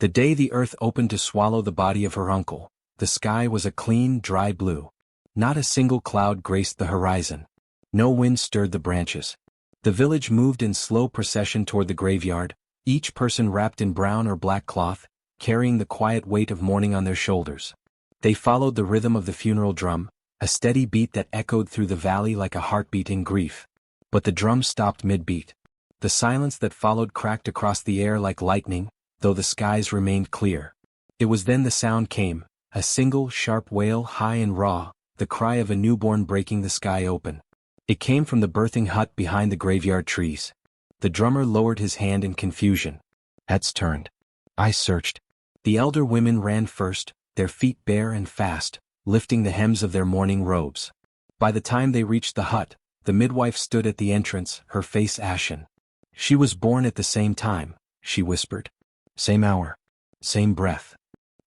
The day the earth opened to swallow the body of her uncle, the sky was a clean, dry blue. Not a single cloud graced the horizon. No wind stirred the branches. The village moved in slow procession toward the graveyard, each person wrapped in brown or black cloth, carrying the quiet weight of mourning on their shoulders. They followed the rhythm of the funeral drum, a steady beat that echoed through the valley like a heartbeat in grief. But the drum stopped mid-beat. The silence that followed cracked across the air like lightning, though the skies remained clear. It was then the sound came, a single, sharp wail, high and raw, the cry of a newborn breaking the sky open. It came from the birthing hut behind the graveyard trees. The drummer lowered his hand in confusion. Heads turned. Eyes searched. The elder women ran first, their feet bare and fast, lifting the hems of their mourning robes. By the time they reached the hut, the midwife stood at the entrance, her face ashen. She was born at the same time, she whispered. Same hour. Same breath.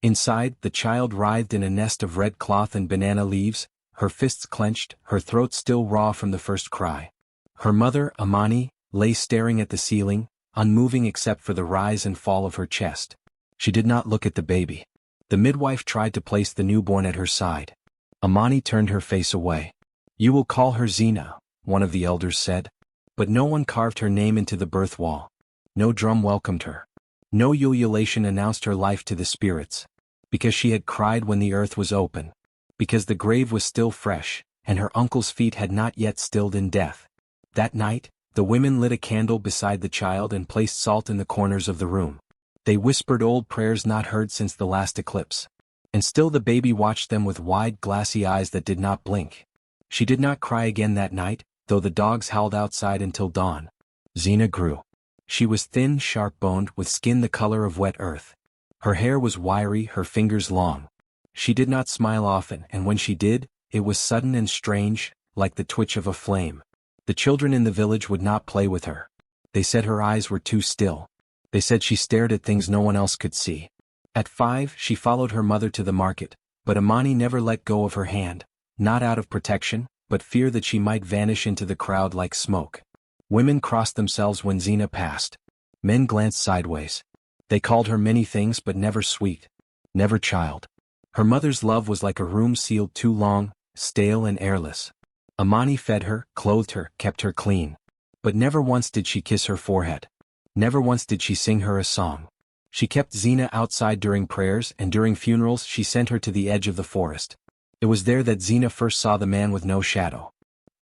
Inside, the child writhed in a nest of red cloth and banana leaves, her fists clenched, her throat still raw from the first cry. Her mother, Amani, lay staring at the ceiling, unmoving except for the rise and fall of her chest. She did not look at the baby. The midwife tried to place the newborn at her side. Amani turned her face away. You will call her Zina, one of the elders said. But no one carved her name into the birth wall. No drum welcomed her. No ululation announced her life to the spirits. Because she had cried when the earth was open. Because the grave was still fresh, and her uncle's feet had not yet stilled in death. That night, the women lit a candle beside the child and placed salt in the corners of the room. They whispered old prayers not heard since the last eclipse. And still the baby watched them with wide, glassy eyes that did not blink. She did not cry again that night, though the dogs howled outside until dawn. Zina grew. She was thin, sharp-boned, with skin the color of wet earth. Her hair was wiry, her fingers long. She did not smile often, and when she did, it was sudden and strange, like the twitch of a flame. The children in the village would not play with her. They said her eyes were too still. They said she stared at things no one else could see. At 5, she followed her mother to the market, but Amani never let go of her hand, not out of protection, but fear that she might vanish into the crowd like smoke. Women crossed themselves when Zina passed. Men glanced sideways. They called her many things but never sweet. Never child. Her mother's love was like a room sealed too long, stale and airless. Amani fed her, clothed her, kept her clean. But never once did she kiss her forehead. Never once did she sing her a song. She kept Zina outside during prayers, and during funerals she sent her to the edge of the forest. It was there that Zina first saw the man with no shadow.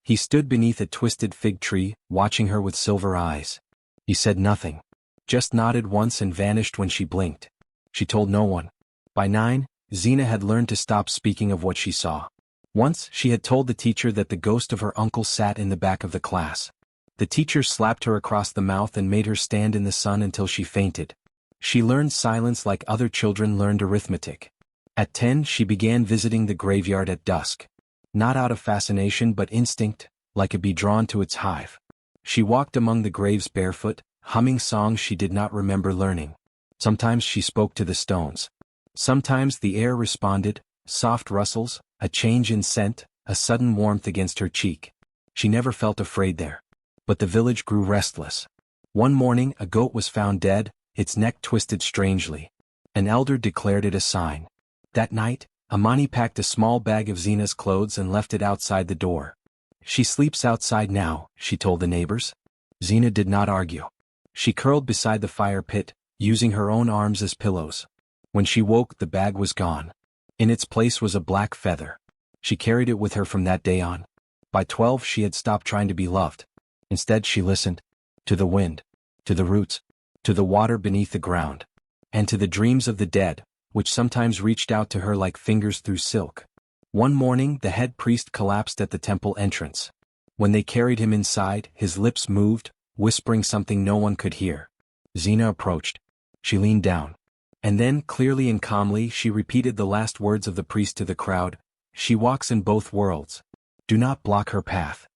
He stood beneath a twisted fig tree, watching her with silver eyes. He said nothing. Just nodded once and vanished when she blinked. She told no one. By 9, Zina had learned to stop speaking of what she saw. Once, she had told the teacher that the ghost of her uncle sat in the back of the class. The teacher slapped her across the mouth and made her stand in the sun until she fainted. She learned silence like other children learned arithmetic. At 10, she began visiting the graveyard at dusk. Not out of fascination but instinct, like a bee drawn to its hive. She walked among the graves barefoot, humming songs she did not remember learning. Sometimes she spoke to the stones. Sometimes the air responded, soft rustles, a change in scent, a sudden warmth against her cheek. She never felt afraid there. But the village grew restless. One morning a goat was found dead, its neck twisted strangely. An elder declared it a sign. That night, Amani packed a small bag of Zina's clothes and left it outside the door. She sleeps outside now, she told the neighbors. Zina did not argue. She curled beside the fire pit, using her own arms as pillows. When she woke, the bag was gone. In its place was a black feather. She carried it with her from that day on. By 12, she had stopped trying to be loved. Instead, she listened. To the wind. To the roots. To the water beneath the ground. And to the dreams of the dead, which sometimes reached out to her like fingers through silk. One morning, the head priest collapsed at the temple entrance. When they carried him inside, his lips moved, whispering something no one could hear. Zina approached. She leaned down. And then, clearly and calmly, she repeated the last words of the priest to the crowd. She walks in both worlds. Do not block her path.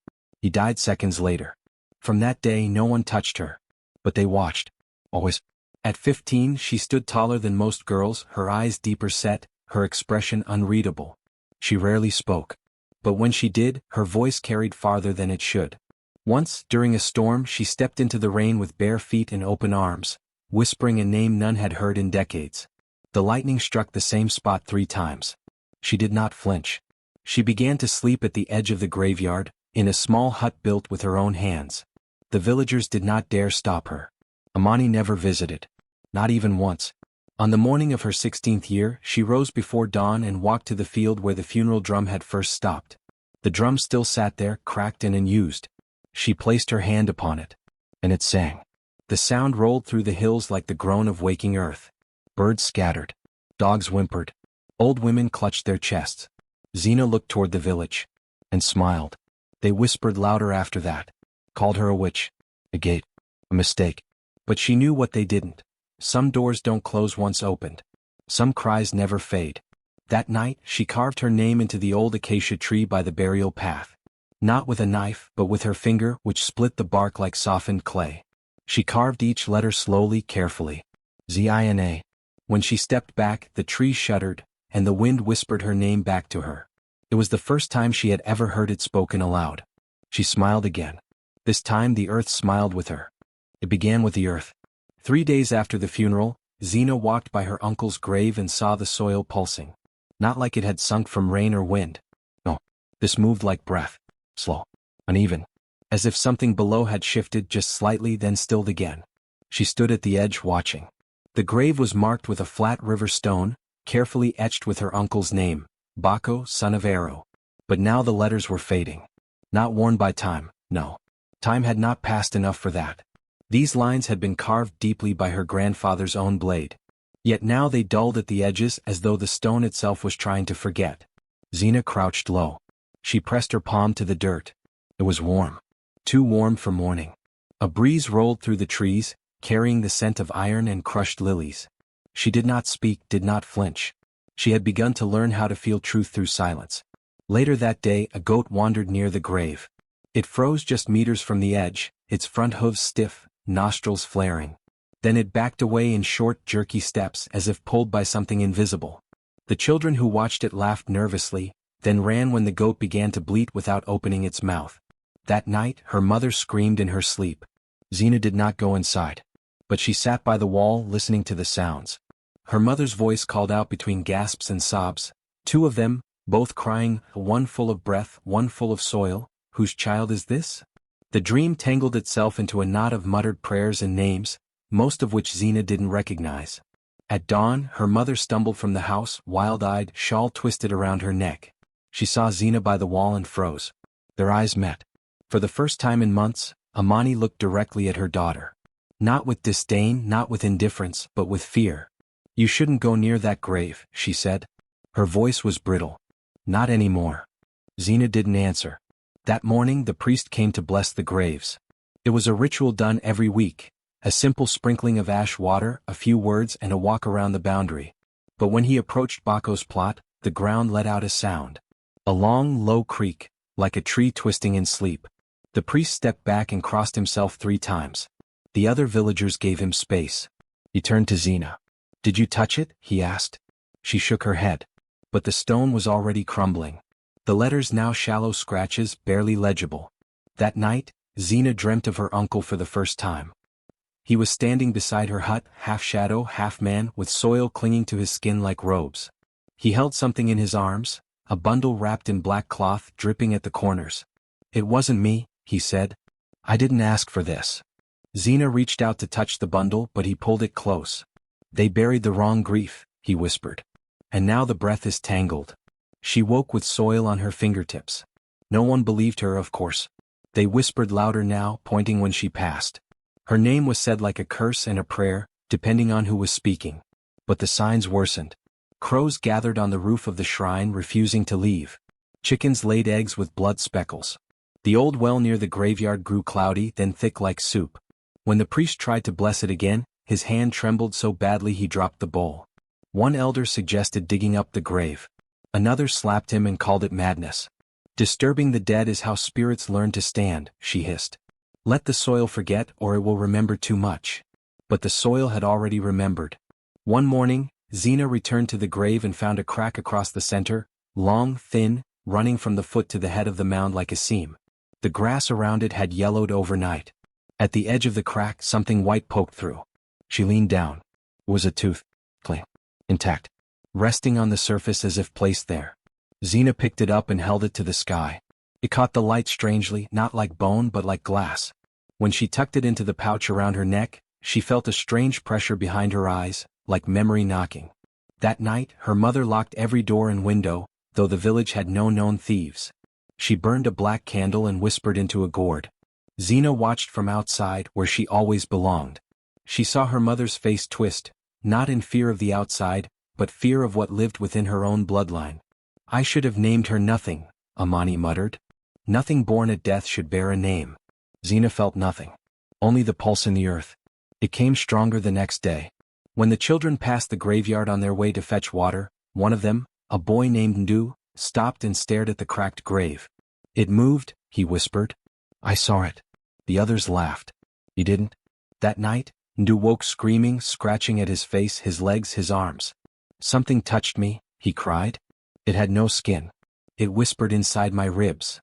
He died seconds later. From that day, no one touched her. But they watched. Always. At 15, she stood taller than most girls, her eyes deeper set, her expression unreadable. She rarely spoke. But when she did, her voice carried farther than it should. Once, during a storm, she stepped into the rain with bare feet and open arms. whispering a name none had heard in decades. The lightning struck the same spot 3 times. She did not flinch. She began to sleep at the edge of the graveyard, in a small hut built with her own hands. The villagers did not dare stop her. Amani never visited. Not even once. On the morning of her 16th year, she rose before dawn and walked to the field where the funeral drum had first stopped. The drum still sat there, cracked and unused. She placed her hand upon it. And it sang. The sound rolled through the hills like the groan of waking earth. Birds scattered. Dogs whimpered. Old women clutched their chests. Zena looked toward the village. And smiled. They whispered louder after that. Called her a witch. A gate. A mistake. But she knew what they didn't. Some doors don't close once opened. Some cries never fade. That night, she carved her name into the old acacia tree by the burial path. Not with a knife, but with her finger, which split the bark like softened clay. She carved each letter slowly, carefully. Zina. When she stepped back, the tree shuddered, and the wind whispered her name back to her. It was the first time she had ever heard it spoken aloud. She smiled again. This time the earth smiled with her. It began with the earth. 3 days after the funeral, Zena walked by her uncle's grave and saw the soil pulsing. Not like it had sunk from rain or wind. No, this moved like breath. Slow. Uneven. As if something below had shifted just slightly then stilled again. She stood at the edge watching. The grave was marked with a flat river stone, carefully etched with her uncle's name, Baco, son of Ero. But now the letters were fading. Not worn by time, no. Time had not passed enough for that. These lines had been carved deeply by her grandfather's own blade. Yet now they dulled at the edges as though the stone itself was trying to forget. Zena crouched low. She pressed her palm to the dirt. It was warm. Too warm for morning. A breeze rolled through the trees, carrying the scent of iron and crushed lilies. She did not speak, did not flinch. She had begun to learn how to feel truth through silence. Later that day, a goat wandered near the grave. It froze just meters from the edge, its front hooves stiff, nostrils flaring. Then it backed away in short, jerky steps as if pulled by something invisible. The children who watched it laughed nervously, then ran when the goat began to bleat without opening its mouth. That night, her mother screamed in her sleep. Zena did not go inside. But she sat by the wall listening to the sounds. Her mother's voice called out between gasps and sobs. 2 of them, both crying, one full of breath, one full of soil. Whose child is this? The dream tangled itself into a knot of muttered prayers and names, most of which Zena didn't recognize. At dawn, her mother stumbled from the house, wild-eyed, shawl twisted around her neck. She saw Zena by the wall and froze. Their eyes met. For the first time in months, Amani looked directly at her daughter. Not with disdain, not with indifference, but with fear. "You shouldn't go near that grave," she said. Her voice was brittle. "Not anymore." Zena didn't answer. That morning the priest came to bless the graves. It was a ritual done every week, a simple sprinkling of ash water, a few words and a walk around the boundary. But when he approached Baco's plot, the ground let out a sound. A long, low creak, like a tree twisting in sleep. The priest stepped back and crossed himself 3 times. The other villagers gave him space. He turned to Zena. "Did you touch it?" he asked. She shook her head. But the stone was already crumbling. The letters now shallow scratches, barely legible. That night, Zena dreamt of her uncle for the first time. He was standing beside her hut, half shadow, half man, with soil clinging to his skin like robes. He held something in his arms, a bundle wrapped in black cloth, dripping at the corners. "It wasn't me," he said. "I didn't ask for this." Zena reached out to touch the bundle, but he pulled it close. "They buried the wrong grief," he whispered. "And now the breath is tangled." She woke with soil on her fingertips. No one believed her, of course. They whispered louder now, pointing when she passed. Her name was said like a curse and a prayer, depending on who was speaking. But the signs worsened. Crows gathered on the roof of the shrine, refusing to leave. Chickens laid eggs with blood speckles. The old well near the graveyard grew cloudy, then thick like soup. When the priest tried to bless it again, his hand trembled so badly he dropped the bowl. One elder suggested digging up the grave. Another slapped him and called it madness. "Disturbing the dead is how spirits learn to stand," she hissed. "Let the soil forget or it will remember too much." But the soil had already remembered. One morning, Zena returned to the grave and found a crack across the center, long, thin, running from the foot to the head of the mound like a seam. The grass around it had yellowed overnight. At the edge of the crack something white poked through. She leaned down. It was a tooth. Clean. Intact. Resting on the surface as if placed there. Xena picked it up and held it to the sky. It caught the light strangely, not like bone but like glass. When she tucked it into the pouch around her neck, she felt a strange pressure behind her eyes, like memory knocking. That night, her mother locked every door and window, though the village had no known thieves. She burned a black candle and whispered into a gourd. Xena watched from outside where she always belonged. She saw her mother's face twist, not in fear of the outside, but fear of what lived within her own bloodline. I should have named her Nothing, Amani muttered. Nothing born at death should bear a name. Xena felt nothing. Only the pulse in the earth. It came stronger the next day. When the children passed the graveyard on their way to fetch water, one of them, a boy named Ndu, stopped and stared at the cracked grave. It moved, he whispered. I saw it. The others laughed. You didn't? That night, Ndu woke screaming, scratching at his face, his legs, his arms. Something touched me, he cried. It had no skin. It whispered inside my ribs.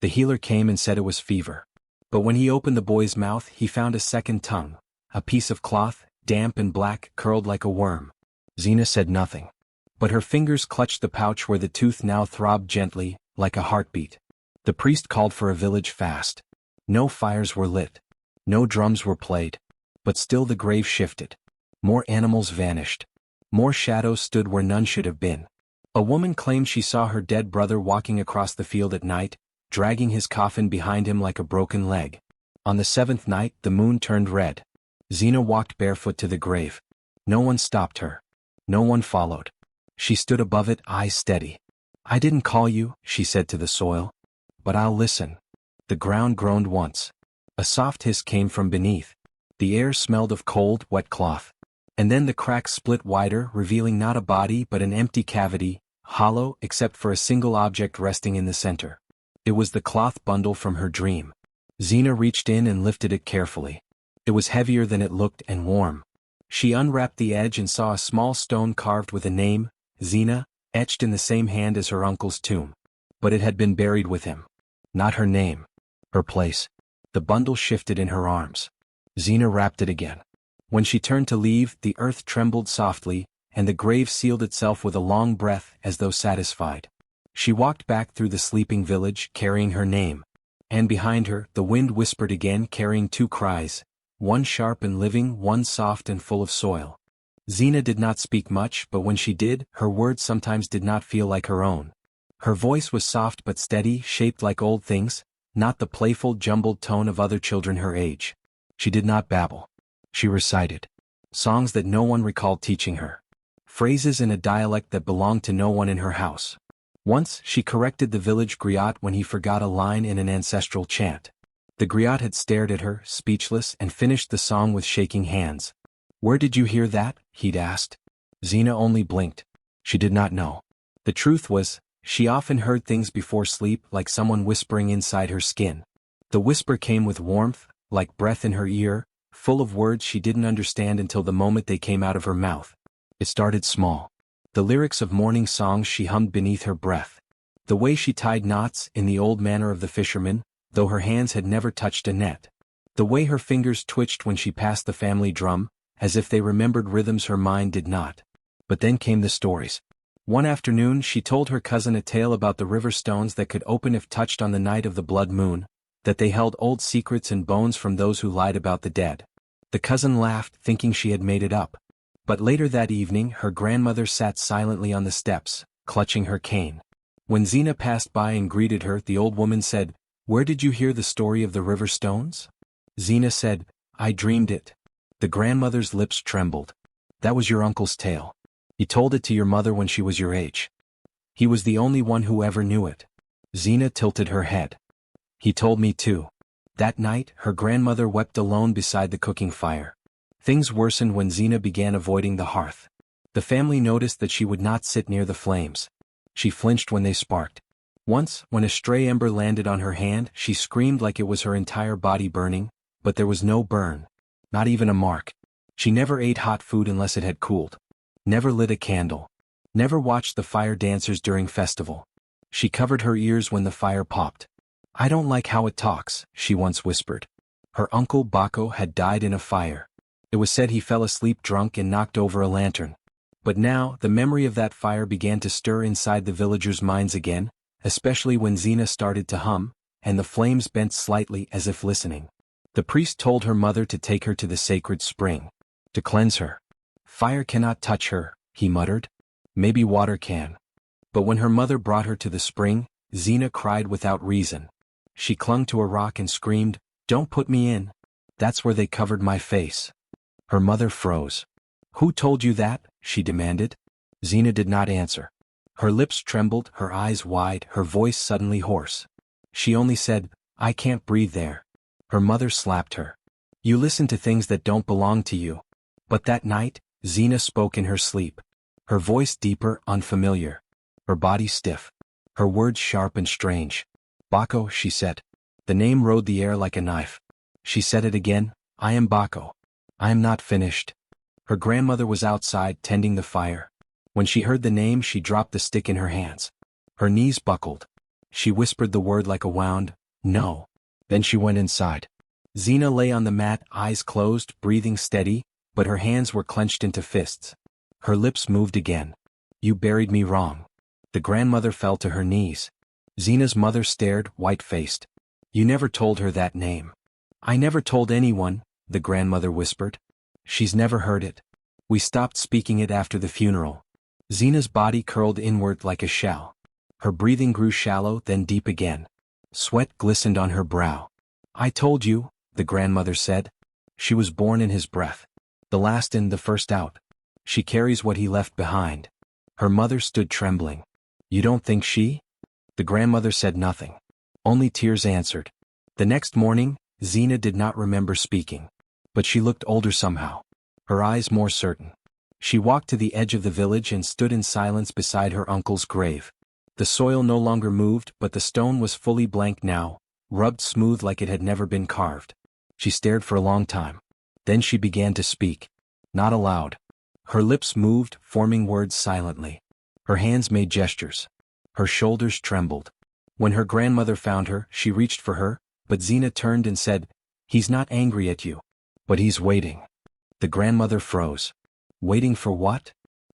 The healer came and said it was fever. But when he opened the boy's mouth, he found a second tongue, a piece of cloth, damp and black, curled like a worm. Xena said nothing. But her fingers clutched the pouch where the tooth now throbbed gently, like a heartbeat. The priest called for a village fast. No fires were lit. No drums were played. But still the grave shifted. More animals vanished. More shadows stood where none should have been. A woman claimed she saw her dead brother walking across the field at night, dragging his coffin behind him like a broken leg. On the 7th night, the moon turned red. Xena walked barefoot to the grave. No one stopped her. No one followed. She stood above it, eyes steady. I didn't call you, she said to the soil. But I'll listen. The ground groaned once. A soft hiss came from beneath. The air smelled of cold, wet cloth. And then the cracks split wider, revealing not a body but an empty cavity, hollow except for a single object resting in the center. It was the cloth bundle from her dream. Xena reached in and lifted it carefully. It was heavier than it looked and warm. She unwrapped the edge and saw a small stone carved with a name, Xena, etched in the same hand as her uncle's tomb. But it had been buried with him. Not her name. Her place. The bundle shifted in her arms. Xena wrapped it again. When she turned to leave, the earth trembled softly, and the grave sealed itself with a long breath as though satisfied. She walked back through the sleeping village, carrying her name. And behind her, the wind whispered again, carrying two cries, one sharp and living, one soft and full of soil. Xena did not speak much, but when she did, her words sometimes did not feel like her own. Her voice was soft but steady, shaped like old things, not the playful, jumbled tone of other children her age. She did not babble. She recited. Songs that no one recalled teaching her. Phrases in a dialect that belonged to no one in her house. Once, she corrected the village griot when he forgot a line in an ancestral chant. The griot had stared at her, speechless, and finished the song with shaking hands. Where did you hear that? He'd asked. Xena only blinked. She did not know. The truth was, she often heard things before sleep, like someone whispering inside her skin. The whisper came with warmth, like breath in her ear, full of words she didn't understand until the moment they came out of her mouth. It started small. The lyrics of morning songs she hummed beneath her breath. The way she tied knots in the old manner of the fisherman, though her hands had never touched a net. The way her fingers twitched when she passed the family drum, as if they remembered rhythms her mind did not. But then came the stories. One afternoon she told her cousin a tale about the river stones that could open if touched on the night of the blood moon, that they held old secrets and bones from those who lied about the dead. The cousin laughed, thinking she had made it up. But later that evening her grandmother sat silently on the steps, clutching her cane. When Xena passed by and greeted her, the old woman said, Where did you hear the story of the river stones? Xena said, I dreamed it. The grandmother's lips trembled. That was your uncle's tale. He told it to your mother when she was your age. He was the only one who ever knew it. Xena tilted her head. He told me too. That night, her grandmother wept alone beside the cooking fire. Things worsened when Xena began avoiding the hearth. The family noticed that she would not sit near the flames. She flinched when they sparked. Once, when a stray ember landed on her hand, she screamed like it was her entire body burning, but there was no burn. Not even a mark. She never ate hot food unless it had cooled. Never lit a candle. Never watched the fire dancers during festival. She covered her ears when the fire popped. I don't like how it talks, she once whispered. Her uncle Bako had died in a fire. It was said he fell asleep drunk and knocked over a lantern. But now, the memory of that fire began to stir inside the villagers' minds again, especially when Xena started to hum, and the flames bent slightly as if listening. The priest told her mother to take her to the sacred spring, to cleanse her. Fire cannot touch her, he muttered. Maybe water can. But when her mother brought her to the spring, Xena cried without reason. She clung to a rock and screamed, "Don't put me in. That's where they covered my face." Her mother froze. "Who told you that?" she demanded. Xena did not answer. Her lips trembled, her eyes wide, her voice suddenly hoarse. She only said, "I can't breathe there." Her mother slapped her. "You listen to things that don't belong to you." But that night, Xena spoke in her sleep. Her voice deeper, unfamiliar. Her body stiff. Her words sharp and strange. "Bako," she said. The name rode the air like a knife. She said it again, "I am Bako. I am not finished." Her grandmother was outside tending the fire. When she heard the name, she dropped the stick in her hands. Her knees buckled. She whispered the word like a wound, "No." Then she went inside. Xena lay on the mat, eyes closed, breathing steady, but her hands were clenched into fists. Her lips moved again. "You buried me wrong." The grandmother fell to her knees. Xena's mother stared, white-faced. "You never told her that name." "I never told anyone," the grandmother whispered. "She's never heard it. We stopped speaking it after the funeral." Xena's body curled inward like a shell. Her breathing grew shallow, then deep again. Sweat glistened on her brow. "I told you," the grandmother said. "She was born in his breath. The last in, the first out. She carries what he left behind." Her mother stood trembling. "You don't think she?" The grandmother said nothing. Only tears answered. The next morning, Xena did not remember speaking. But she looked older somehow. Her eyes more certain. She walked to the edge of the village and stood in silence beside her uncle's grave. The soil no longer moved, but the stone was fully blank now, rubbed smooth like it had never been carved. She stared for a long time. Then she began to speak. Not aloud. Her lips moved, forming words silently. Her hands made gestures. Her shoulders trembled. When her grandmother found her, she reached for her, but Xena turned and said, "He's not angry at you. But he's waiting." The grandmother froze. Waiting for what?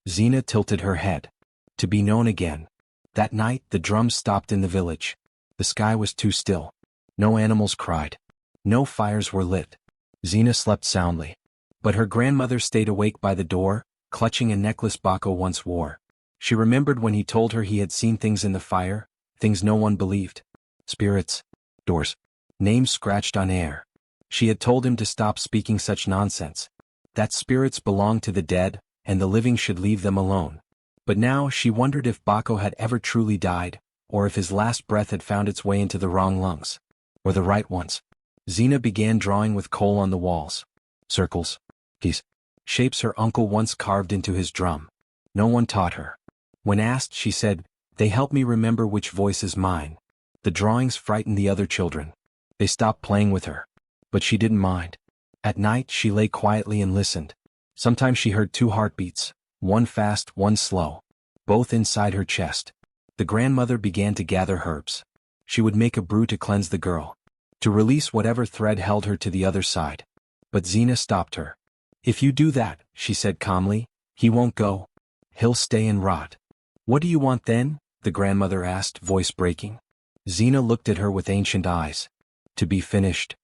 Xena tilted her head. To be known again. That night, the drums stopped in the village. The sky was too still. No animals cried. No fires were lit. Xena slept soundly. But her grandmother stayed awake by the door, clutching a necklace Bako once wore. She remembered when he told her he had seen things in the fire, things no one believed. Spirits. Doors. Names scratched on air. She had told him to stop speaking such nonsense. That spirits belonged to the dead, and the living should leave them alone. But now she wondered if Bako had ever truly died, or if his last breath had found its way into the wrong lungs. Or the right ones. Xena began drawing with coal on the walls. Circles. Keys. Shapes her uncle once carved into his drum. No one taught her. When asked, she said, "They help me remember which voice is mine." The drawings frightened the other children. They stopped playing with her. But she didn't mind. At night, she lay quietly and listened. Sometimes she heard two heartbeats, one fast, one slow, both inside her chest. The grandmother began to gather herbs. She would make a brew to cleanse the girl, to release whatever thread held her to the other side. But Xena stopped her. "If you do that," she said calmly, "he won't go. He'll stay and rot." "What do you want then?" the grandmother asked, voice breaking. Xena looked at her with ancient eyes. "To be finished."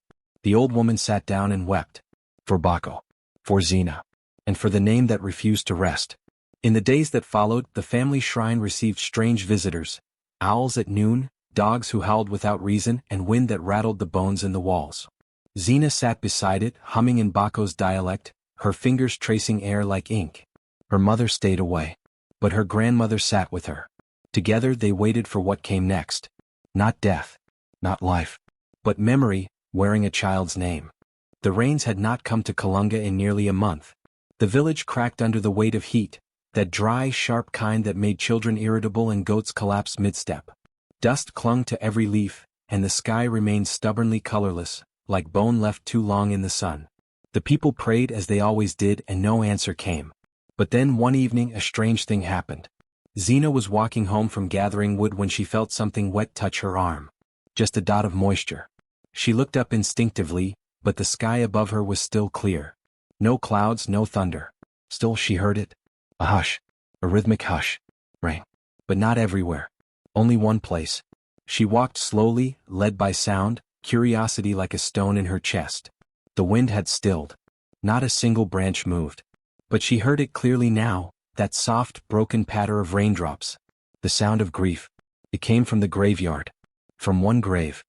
The old woman sat down and wept. For Bako. For Xena. And for the name that refused to rest. In the days that followed, the family shrine received strange visitors. Owls at noon, dogs who howled without reason, and wind that rattled the bones in the walls. Xena sat beside it, humming in Bako's dialect, her fingers tracing air like ink. Her mother stayed away. But her grandmother sat with her. Together they waited for what came next. Not death. Not life. But memory, wearing a child's name. The rains had not come to Kalunga in nearly a month. The village cracked under the weight of heat, that dry, sharp kind that made children irritable and goats collapse mid-step. Dust clung to every leaf, and the sky remained stubbornly colorless, like bone left too long in the sun. The people prayed as they always did, and no answer came. But then one evening a strange thing happened. Xena was walking home from gathering wood when she felt something wet touch her arm. Just a dot of moisture. She looked up instinctively, but the sky above her was still clear. No clouds, no thunder. Still she heard it. A hush. A rhythmic hush. Rain. But not everywhere. Only one place. She walked slowly, led by sound, curiosity like a stone in her chest. The wind had stilled. Not a single branch moved. But she heard it clearly now, that soft, broken patter of raindrops. The sound of grief. It came from the graveyard. From one grave.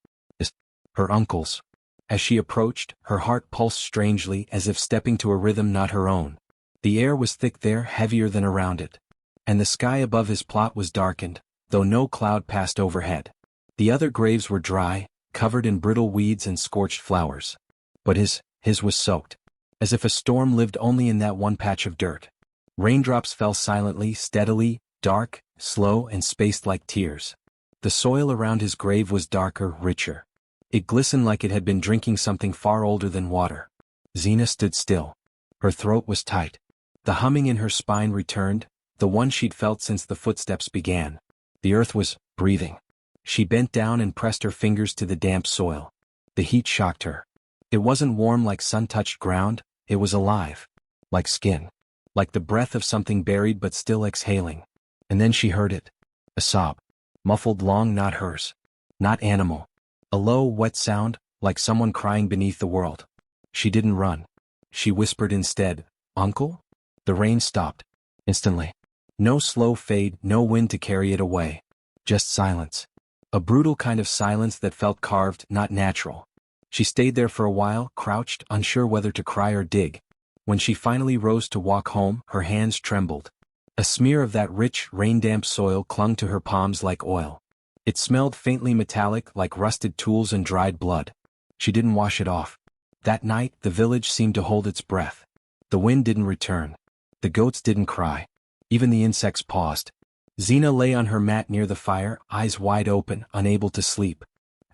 Her uncle's. As she approached, her heart pulsed strangely as if stepping to a rhythm not her own. The air was thick there, heavier than around it. And the sky above his plot was darkened, though no cloud passed overhead. The other graves were dry, covered in brittle weeds and scorched flowers. But his was soaked. As if a storm lived only in that one patch of dirt. Raindrops fell silently, steadily, dark, slow and spaced like tears. The soil around his grave was darker, richer. It glistened like it had been drinking something far older than water. Xena stood still. Her throat was tight. The humming in her spine returned, the one she'd felt since the footsteps began. The earth was breathing. She bent down and pressed her fingers to the damp soil. The heat shocked her. It wasn't warm like sun-touched ground, it was alive. Like skin. Like the breath of something buried but still exhaling. And then she heard it. A sob. Muffled long, not hers. Not animal. A low, wet sound, like someone crying beneath the world. She didn't run. She whispered instead, "Uncle?" The rain stopped. Instantly. No slow fade, no wind to carry it away. Just silence. A brutal kind of silence that felt carved, not natural. She stayed there for a while, crouched, unsure whether to cry or dig. When she finally rose to walk home, her hands trembled. A smear of that rich, rain-damp soil clung to her palms like oil. It smelled faintly metallic, like rusted tools and dried blood. She didn't wash it off. That night, the village seemed to hold its breath. The wind didn't return. The goats didn't cry. Even the insects paused. Xena lay on her mat near the fire, eyes wide open, unable to sleep.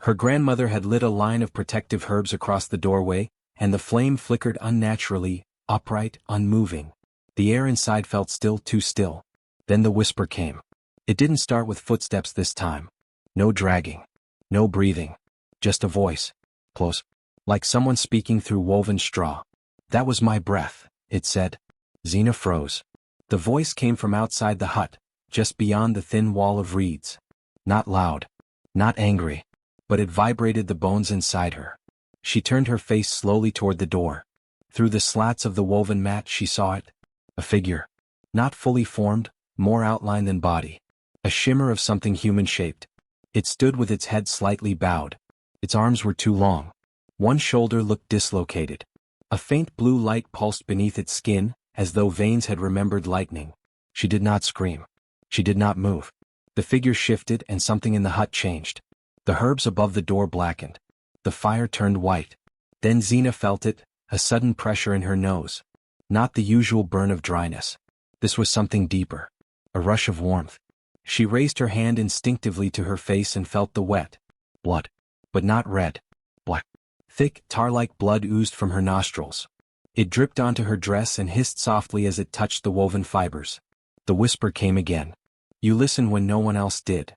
Her grandmother had lit a line of protective herbs across the doorway, and the flame flickered unnaturally, upright, unmoving. The air inside felt still, too still. Then the whisper came. It didn't start with footsteps this time. No dragging. No breathing. Just a voice. Close. Like someone speaking through woven straw. "That was my breath," it said. Xena froze. The voice came from outside the hut, just beyond the thin wall of reeds. Not loud. Not angry. But it vibrated the bones inside her. She turned her face slowly toward the door. Through the slats of the woven mat she saw it. A figure. Not fully formed, more outline than body. A shimmer of something human-shaped. It stood with its head slightly bowed. Its arms were too long. One shoulder looked dislocated. A faint blue light pulsed beneath its skin, as though veins had remembered lightning. She did not scream. She did not move. The figure shifted and something in the hut changed. The herbs above the door blackened. The fire turned white. Then Xena felt it, a sudden pressure in her nose. Not the usual burn of dryness. This was something deeper. A rush of warmth. She raised her hand instinctively to her face and felt the wet. Blood. But not red. Black. Thick, tar-like blood oozed from her nostrils. It dripped onto her dress and hissed softly as it touched the woven fibers. The whisper came again. "You listen when no one else did."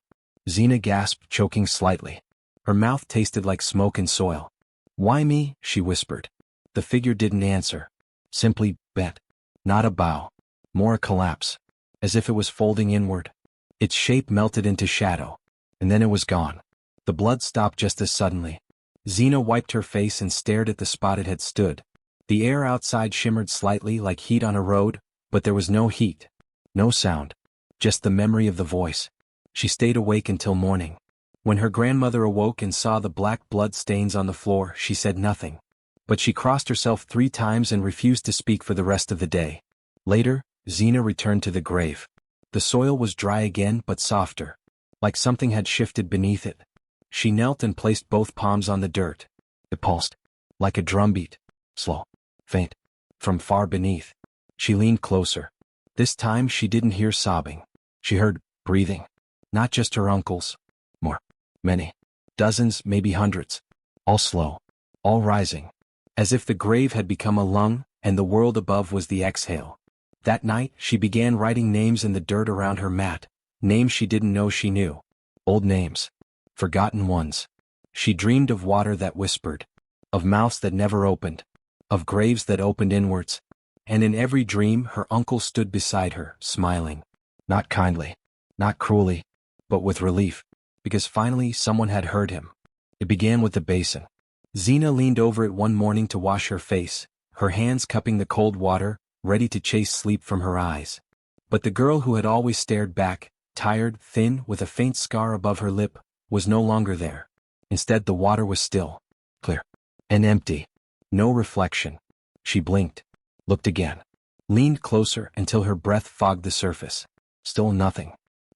Xena gasped, choking slightly. Her mouth tasted like smoke and soil. "Why me?" she whispered. The figure didn't answer. Simply bent. Not a bow. More a collapse. As if it was folding inward. Its shape melted into shadow. And then it was gone. The blood stopped just as suddenly. Xena wiped her face and stared at the spot it had stood. The air outside shimmered slightly like heat on a road, but there was no heat. No sound. Just the memory of the voice. She stayed awake until morning. When her grandmother awoke and saw the black blood stains on the floor, she said nothing. But she crossed herself 3 times and refused to speak for the rest of the day. Later, Xena returned to the grave. The soil was dry again but softer. Like something had shifted beneath it. She knelt and placed both palms on the dirt. It pulsed. Like a drumbeat. Slow. Faint. From far beneath. She leaned closer. This time she didn't hear sobbing. She heard breathing. Not just her uncle's. More. Many. Dozens, maybe hundreds. All slow. All rising. As if the grave had become a lung, and the world above was the exhale. That night, she began writing names in the dirt around her mat. Names she didn't know she knew. Old names. Forgotten ones. She dreamed of water that whispered. Of mouths that never opened. of graves that opened inwards. And in every dream her uncle stood beside her, smiling. Not kindly, not cruelly, but with relief, because finally someone had heard him. It began with the basin. Xena leaned over it one morning to wash her face, her hands cupping the cold water, ready to chase sleep from her eyes. But the girl who had always stared back, tired, thin, with a faint scar above her lip, was no longer there. Instead, the water was still, clear, and empty. No reflection. She blinked, looked again, leaned closer until her breath fogged the surface. Still nothing.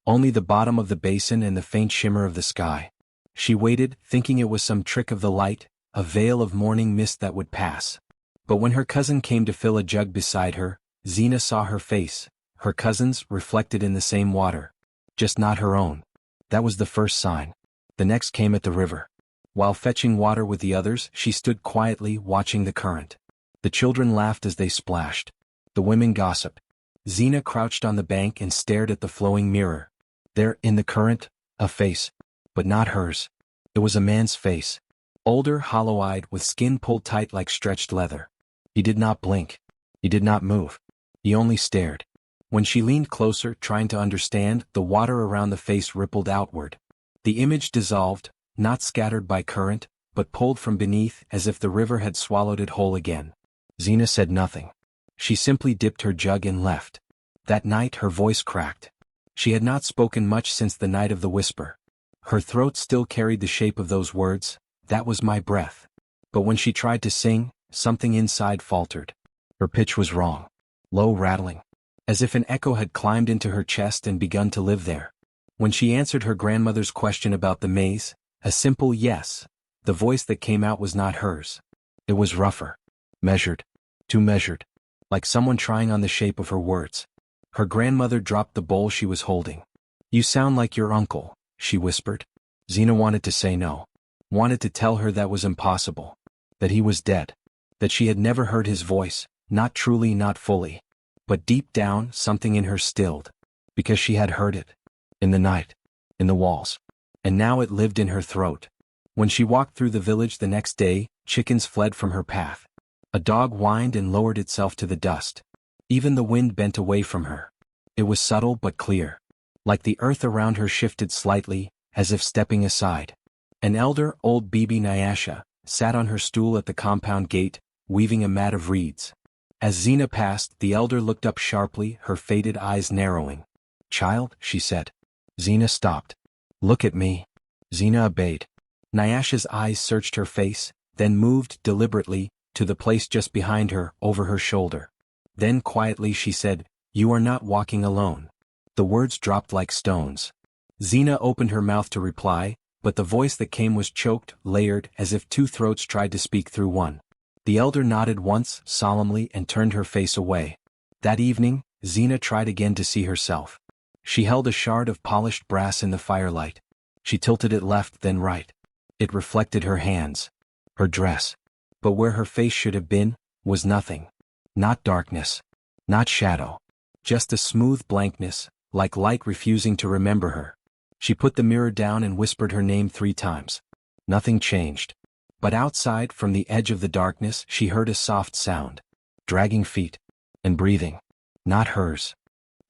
Only the bottom of the basin and the faint shimmer of the sky. She waited, thinking it was some trick of the light, a veil of morning mist that would pass. But when her cousin came to fill a jug beside her, Xena saw her face, her cousin's, reflected in the same water. Just not her own. That was the first sign. The next came at the river. While fetching water with the others, she stood quietly watching the current. The children laughed as they splashed. The women gossiped. Xena crouched on the bank and stared at the flowing mirror. There, in the current, a face. But not hers. It was a man's face. Older, hollow-eyed, with skin pulled tight like stretched leather. He did not blink. He did not move. He only stared. When she leaned closer, trying to understand, the water around the face rippled outward. The image dissolved, not scattered by current, but pulled from beneath as if the river had swallowed it whole again. Xena said nothing. She simply dipped her jug and left. That night her voice cracked. She had not spoken much since the night of the whisper. Her throat still carried the shape of those words, "That was my breath." But when she tried to sing, something inside faltered. Her pitch was wrong. Low, rattling. As if an echo had climbed into her chest and begun to live there. When she answered her grandmother's question about the maze, a simple yes, the voice that came out was not hers. It was rougher. Measured. Too measured. Like someone trying on the shape of her words. Her grandmother dropped the bowl she was holding. "You sound like your uncle," she whispered. Xena wanted to say no. Wanted to tell her that was impossible. That he was dead. That she had never heard his voice, not truly, not fully. But deep down, something in her stilled. Because she had heard it. In the night. In the walls. And now it lived in her throat. When she walked through the village the next day, chickens fled from her path. A dog whined and lowered itself to the dust. Even the wind bent away from her. It was subtle but clear. Like the earth around her shifted slightly, as if stepping aside. An elder, old Bibi Nyasha, sat on her stool at the compound gate, weaving a mat of reeds. As Xena passed, the elder looked up sharply, her faded eyes narrowing. "Child," she said. Xena stopped. "Look at me." Xena obeyed. Nyasha's eyes searched her face, then moved deliberately to the place just behind her, over her shoulder. Then quietly she said, "You are not walking alone." The words dropped like stones. Xena opened her mouth to reply, but the voice that came was choked, layered, as if two throats tried to speak through one. The elder nodded once, solemnly, and turned her face away. That evening, Xena tried again to see herself. She held a shard of polished brass in the firelight. She tilted it left, then right. It reflected her hands. Her dress. But where her face should have been, was nothing. Not darkness. Not shadow. Just a smooth blankness, like light refusing to remember her. She put the mirror down and whispered her name 3 times. Nothing changed. But outside, from the edge of the darkness, she heard a soft sound. Dragging feet. And breathing. Not hers.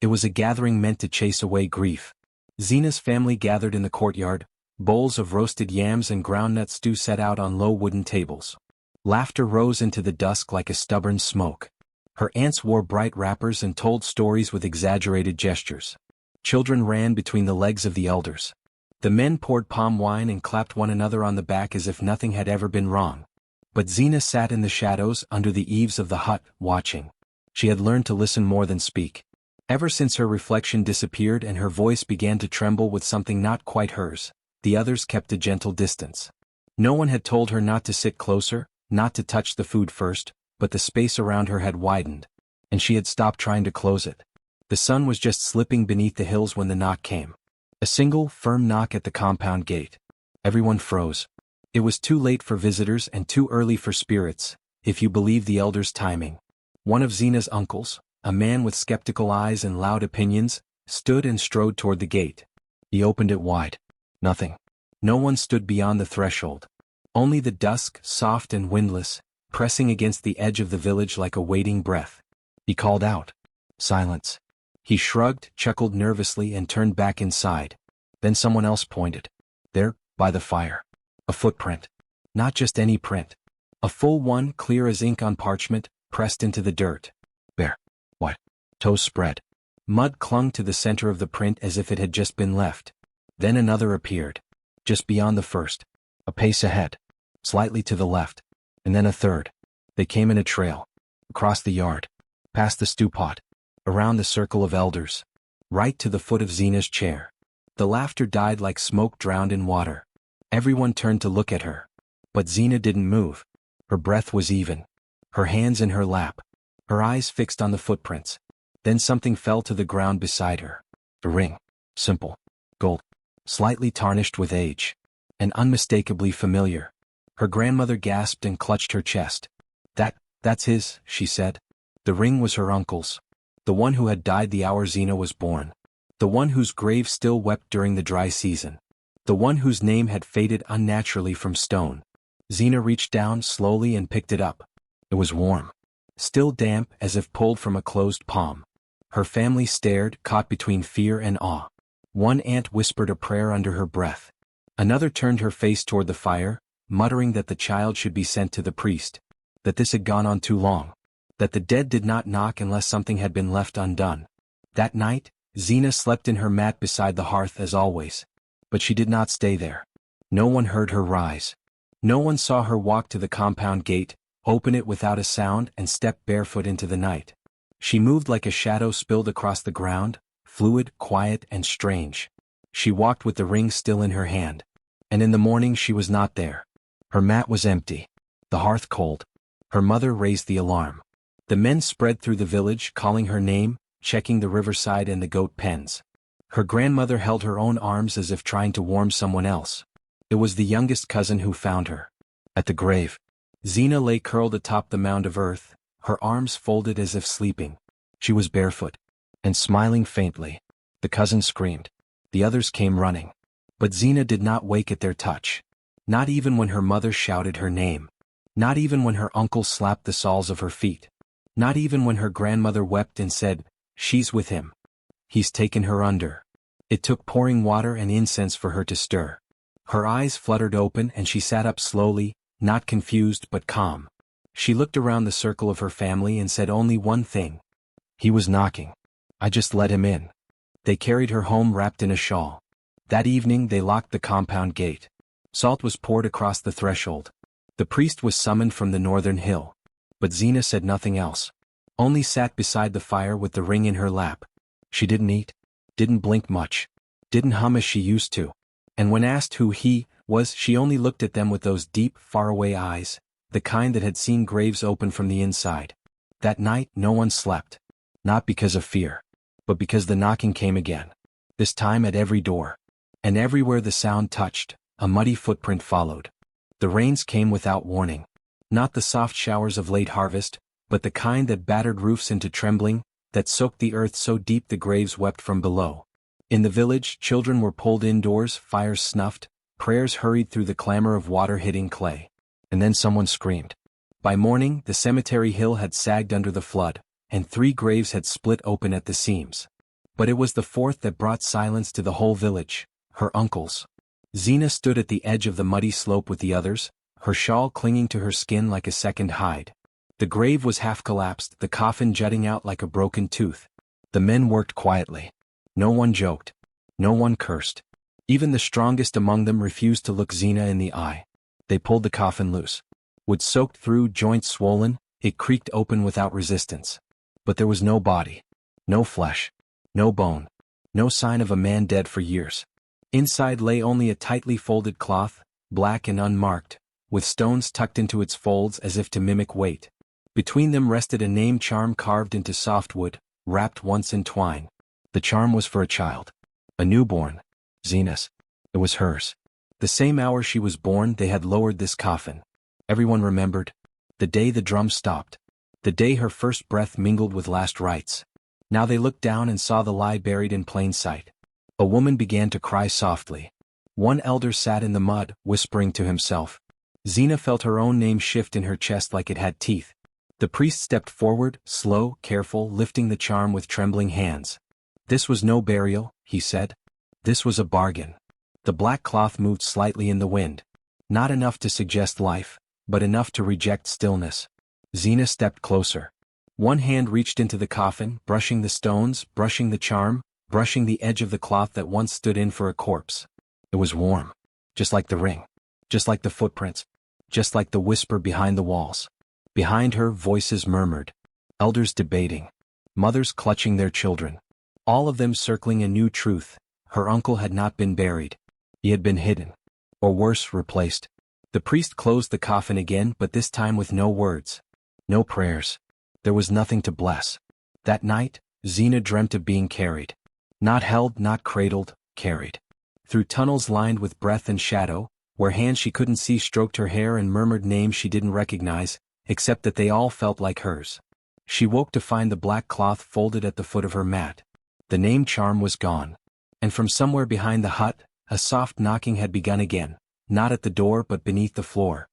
It was a gathering meant to chase away grief. Xena's family gathered in the courtyard, bowls of roasted yams and groundnut stew set out on low wooden tables. Laughter rose into the dusk like a stubborn smoke. Her aunts wore bright wrappers and told stories with exaggerated gestures. Children ran between the legs of the elders. The men poured palm wine and clapped one another on the back as if nothing had ever been wrong. But Xena sat in the shadows under the eaves of the hut, watching. She had learned to listen more than speak. Ever since her reflection disappeared and her voice began to tremble with something not quite hers, the others kept a gentle distance. No one had told her not to sit closer, not to touch the food first, but the space around her had widened, and she had stopped trying to close it. The sun was just slipping beneath the hills when the knock came. A single, firm knock at the compound gate. Everyone froze. It was too late for visitors and too early for spirits, if you believe the elder's timing. One of Xena's uncles, a man with skeptical eyes and loud opinions, stood and strode toward the gate. He opened it wide. Nothing. No one stood beyond the threshold. Only the dusk, soft and windless, pressing against the edge of the village like a waiting breath. He called out. Silence. He shrugged, chuckled nervously and turned back inside. Then someone else pointed. There, by the fire. A footprint. Not just any print. A full one, clear as ink on parchment, pressed into the dirt. Bare. What? Toes spread. Mud clung to the center of the print as if it had just been left. Then another appeared. Just beyond the first. A pace ahead. Slightly to the left. And then a third. They came in a trail. Across the yard. Past the stew pot. Around the circle of elders. Right to the foot of Zena's chair. The laughter died like smoke drowned in water. Everyone turned to look at her. But Zena didn't move. Her breath was even. Her hands in her lap. Her eyes fixed on the footprints. Then something fell to the ground beside her. A ring. Simple. Gold. Slightly tarnished with age. And unmistakably familiar. Her grandmother gasped and clutched her chest. That's his, she said. The ring was her uncle's. The one who had died the hour Zena was born. The one whose grave still wept during the dry season. The one whose name had faded unnaturally from stone. Zena reached down slowly and picked it up. It was warm. Still damp as if pulled from a closed palm. Her family stared, caught between fear and awe. One aunt whispered a prayer under her breath. Another turned her face toward the fire, muttering that the child should be sent to the priest. That this had gone on too long. That the dead did not knock unless something had been left undone. That night, Zena slept in her mat beside the hearth as always. But she did not stay there. No one heard her rise. No one saw her walk to the compound gate, open it without a sound and step barefoot into the night. She moved like a shadow spilled across the ground, fluid, quiet, and strange. She walked with the ring still in her hand. And in the morning she was not there. Her mat was empty. The hearth cold. Her mother raised the alarm. The men spread through the village, calling her name, checking the riverside and the goat pens. Her grandmother held her own arms as if trying to warm someone else. It was the youngest cousin who found her. At the grave. Zena lay curled atop the mound of earth, her arms folded as if sleeping. She was barefoot. And smiling faintly. The cousin screamed. The others came running. But Zena did not wake at their touch. Not even when her mother shouted her name. Not even when her uncle slapped the soles of her feet. Not even when her grandmother wept and said, "She's with him. He's taken her under." It took pouring water and incense for her to stir. Her eyes fluttered open and she sat up slowly, not confused but calm. She looked around the circle of her family and said only one thing. He was knocking. I just let him in. They carried her home wrapped in a shawl. That evening they locked the compound gate. Salt was poured across the threshold. The priest was summoned from the northern hill. But Zena said nothing else. Only sat beside the fire with the ring in her lap. She didn't eat. Didn't blink much. Didn't hum as she used to. And when asked who he was, she only looked at them with those deep, faraway eyes, the kind that had seen graves open from the inside. That night no one slept. Not because of fear. But because the knocking came again. This time at every door. And everywhere the sound touched, a muddy footprint followed. The rains came without warning. Not the soft showers of late harvest, but the kind that battered roofs into trembling, that soaked the earth so deep the graves wept from below. In the village, children were pulled indoors, fires snuffed, prayers hurried through the clamor of water hitting clay. And then someone screamed. By morning, the cemetery hill had sagged under the flood, and 3 graves had split open at the seams. But it was the 4th that brought silence to the whole village, her uncle's. Zena stood at the edge of the muddy slope with the others, her shawl clinging to her skin like a second hide. The grave was half collapsed, the coffin jutting out like a broken tooth. The men worked quietly. No one joked. No one cursed. Even the strongest among them refused to look Zena in the eye. They pulled the coffin loose. Wood soaked through, joints swollen, it creaked open without resistance. But there was no body. No flesh. No bone. No sign of a man dead for years. Inside lay only a tightly folded cloth, black and unmarked, with stones tucked into its folds as if to mimic weight. Between them rested a name charm carved into softwood, wrapped once in twine. The charm was for a child. A newborn. Zena's. It was hers. The same hour she was born they had lowered this coffin. Everyone remembered. The day the drum stopped. The day her first breath mingled with last rites. Now they looked down and saw the lie buried in plain sight. A woman began to cry softly. One elder sat in the mud, whispering to himself. Xena felt her own name shift in her chest like it had teeth. The priest stepped forward, slow, careful, lifting the charm with trembling hands. "This was no burial," he said. "This was a bargain." The black cloth moved slightly in the wind. Not enough to suggest life, but enough to reject stillness. Xena stepped closer. One hand reached into the coffin, brushing the stones, brushing the charm, brushing the edge of the cloth that once stood in for a corpse. It was warm. Just like the ring. Just like the footprints. Just like the whisper behind the walls. Behind her, voices murmured. Elders debating. Mothers clutching their children. All of them circling a new truth. Her uncle had not been buried. He had been hidden. Or worse, replaced. The priest closed the coffin again, but this time with no words. No prayers. There was nothing to bless. That night, Xena dreamt of being carried. Not held, not cradled, carried. Through tunnels lined with breath and shadow, where hands she couldn't see stroked her hair and murmured names she didn't recognize, except that they all felt like hers. She woke to find the black cloth folded at the foot of her mat. The name charm was gone. And from somewhere behind the hut, a soft knocking had begun again, not at the door but beneath the floor.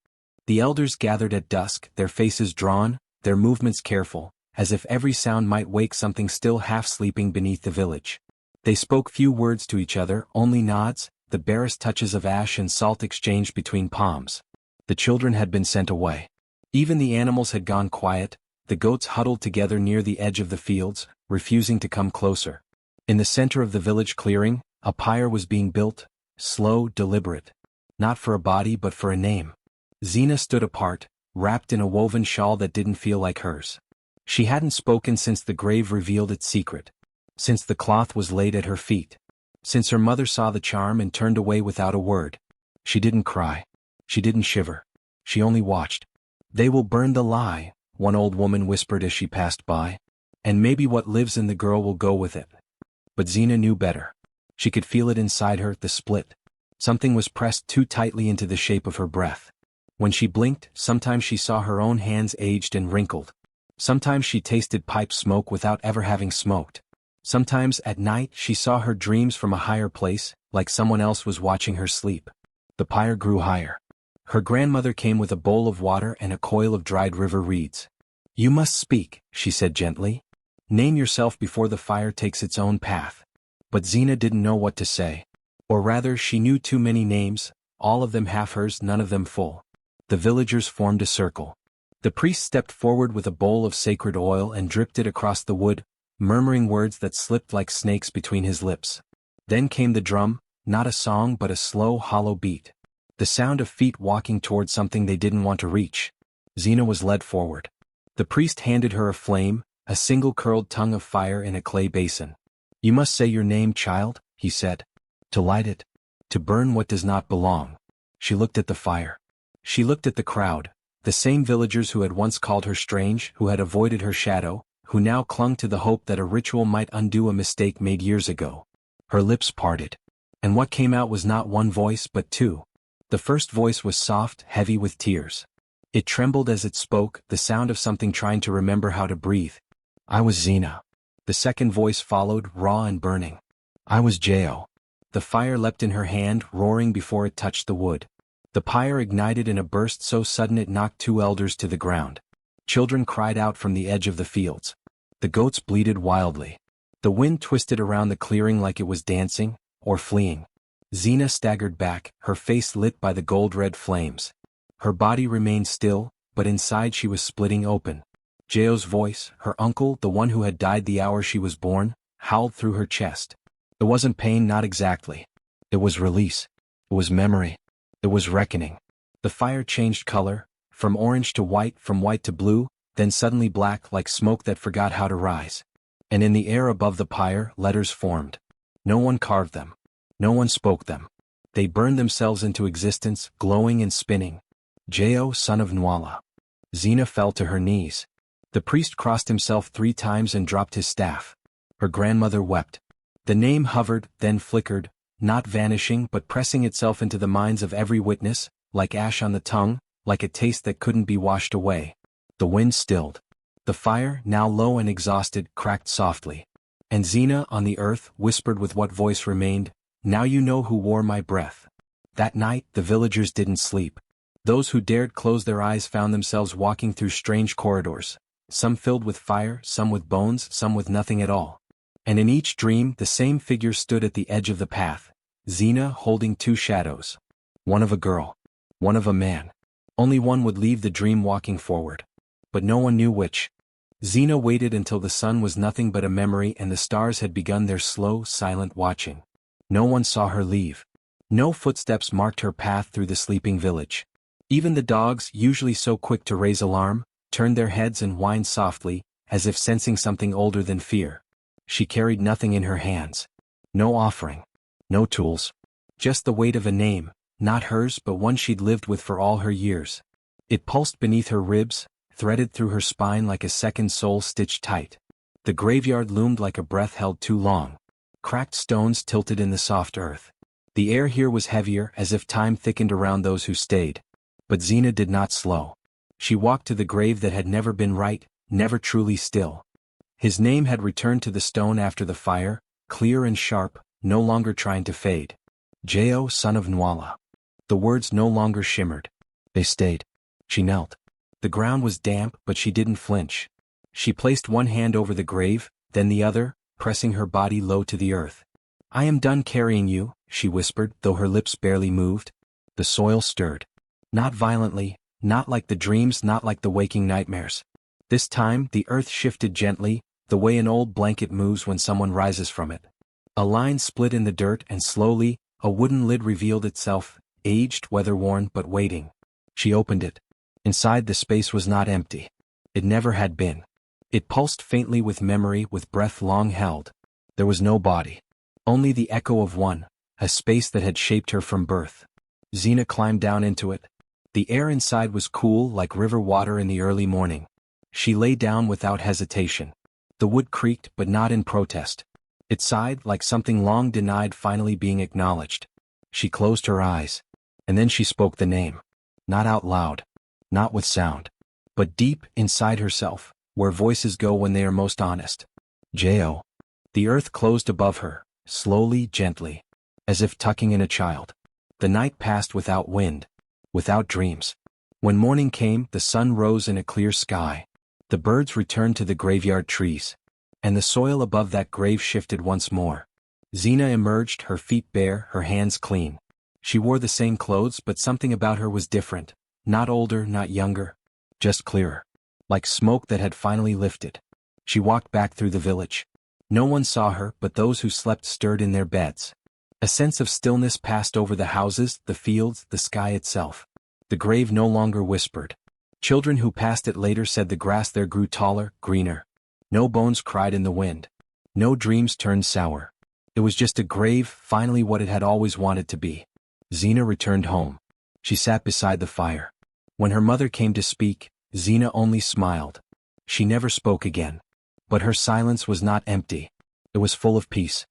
The elders gathered at dusk, their faces drawn, their movements careful, as if every sound might wake something still half sleeping beneath the village. They spoke few words to each other, only nods, the barest touches of ash and salt exchanged between palms. The children had been sent away. Even the animals had gone quiet, the goats huddled together near the edge of the fields, refusing to come closer. In the center of the village clearing, a pyre was being built, slow, deliberate. Not for a body but for a name. Xena stood apart, wrapped in a woven shawl that didn't feel like hers. She hadn't spoken since the grave revealed its secret. Since the cloth was laid at her feet. Since her mother saw the charm and turned away without a word. She didn't cry. She didn't shiver. She only watched. "They will burn the lie," one old woman whispered as she passed by. "And maybe what lives in the girl will go with it." But Xena knew better. She could feel it inside her, the split. Something was pressed too tightly into the shape of her breath. When she blinked, sometimes she saw her own hands aged and wrinkled. Sometimes she tasted pipe smoke without ever having smoked. Sometimes at night she saw her dreams from a higher place, like someone else was watching her sleep. The pyre grew higher. Her grandmother came with a bowl of water and a coil of dried river reeds. "You must speak," she said gently. "Name yourself before the fire takes its own path." But Xena didn't know what to say. Or rather, she knew too many names, all of them half hers, none of them full. The villagers formed a circle. The priest stepped forward with a bowl of sacred oil and dripped it across the wood, murmuring words that slipped like snakes between his lips. Then came the drum, not a song but a slow, hollow beat. The sound of feet walking toward something they didn't want to reach. Xena was led forward. The priest handed her a flame, a single curled tongue of fire in a clay basin. "You must say your name, child," he said. "To light it. To burn what does not belong." She looked at the fire. She looked at the crowd, the same villagers who had once called her strange, who had avoided her shadow, who now clung to the hope that a ritual might undo a mistake made years ago. Her lips parted. And what came out was not one voice but two. The first voice was soft, heavy with tears. It trembled as it spoke, the sound of something trying to remember how to breathe. "I was Xena." The second voice followed, raw and burning. "I was Jao." The fire leapt in her hand, roaring before it touched the wood. The pyre ignited in a burst so sudden it knocked two elders to the ground. Children cried out from the edge of the fields. The goats bleated wildly. The wind twisted around the clearing like it was dancing, or fleeing. Xena staggered back, her face lit by the gold-red flames. Her body remained still, but inside she was splitting open. Jao's voice, her uncle, the one who had died the hour she was born, howled through her chest. It wasn't pain, not exactly. It was release. It was memory. It was reckoning. The fire changed color, from orange to white, from white to blue, then suddenly black like smoke that forgot how to rise. And in the air above the pyre, letters formed. No one carved them. No one spoke them. They burned themselves into existence, glowing and spinning. Jao, son of Nwala. Xena fell to her knees. The priest crossed himself 3 times and dropped his staff. Her grandmother wept. The name hovered, then flickered, not vanishing but pressing itself into the minds of every witness, like ash on the tongue, like a taste that couldn't be washed away. The wind stilled. The fire, now low and exhausted, cracked softly. And Xena, on the earth, whispered with what voice remained, "Now you know who wore my breath." That night, the villagers didn't sleep. Those who dared close their eyes found themselves walking through strange corridors, some filled with fire, some with bones, some with nothing at all. And in each dream the same figure stood at the edge of the path, Xena holding two shadows. One of a girl. One of a man. Only one would leave the dream walking forward. But no one knew which. Xena waited until the sun was nothing but a memory and the stars had begun their slow, silent watching. No one saw her leave. No footsteps marked her path through the sleeping village. Even the dogs, usually so quick to raise alarm, turned their heads and whined softly, as if sensing something older than fear. She carried nothing in her hands. No offering. No tools. Just the weight of a name, not hers but one she'd lived with for all her years. It pulsed beneath her ribs, threaded through her spine like a second soul stitched tight. The graveyard loomed like a breath held too long. Cracked stones tilted in the soft earth. The air here was heavier, as if time thickened around those who stayed. But Xena did not slow. She walked to the grave that had never been right, never truly still. His name had returned to the stone after the fire, clear and sharp, no longer trying to fade. Jao, son of Nwala. The words no longer shimmered. They stayed. She knelt. The ground was damp, but she didn't flinch. She placed one hand over the grave, then the other, pressing her body low to the earth. I am done carrying you, she whispered, though her lips barely moved. The soil stirred. Not violently, not like the dreams, not like the waking nightmares. This time, the earth shifted gently, the way an old blanket moves when someone rises from it. A line split in the dirt and slowly, a wooden lid revealed itself, aged, weather-worn but waiting. She opened it. Inside the space was not empty. It never had been. It pulsed faintly with memory, with breath long held. There was no body. Only the echo of one, a space that had shaped her from birth. Xena climbed down into it. The air inside was cool like river water in the early morning. She lay down without hesitation. The wood creaked, but not in protest. It sighed like something long denied finally being acknowledged. She closed her eyes. And then she spoke the name. Not out loud. Not with sound. But deep inside herself, where voices go when they are most honest. Jao. The earth closed above her, slowly, gently. As if tucking in a child. The night passed without wind. Without dreams. When morning came, the sun rose in a clear sky. The birds returned to the graveyard trees. And the soil above that grave shifted once more. Xena emerged, her feet bare, her hands clean. She wore the same clothes, but something about her was different. Not older, not younger. Just clearer. Like smoke that had finally lifted. She walked back through the village. No one saw her, but those who slept stirred in their beds. A sense of stillness passed over the houses, the fields, the sky itself. The grave no longer whispered. Children who passed it later said the grass there grew taller, greener. No bones cried in the wind. No dreams turned sour. It was just a grave, finally what it had always wanted to be. Xena returned home. She sat beside the fire. When her mother came to speak, Xena only smiled. She never spoke again. But her silence was not empty. It was full of peace.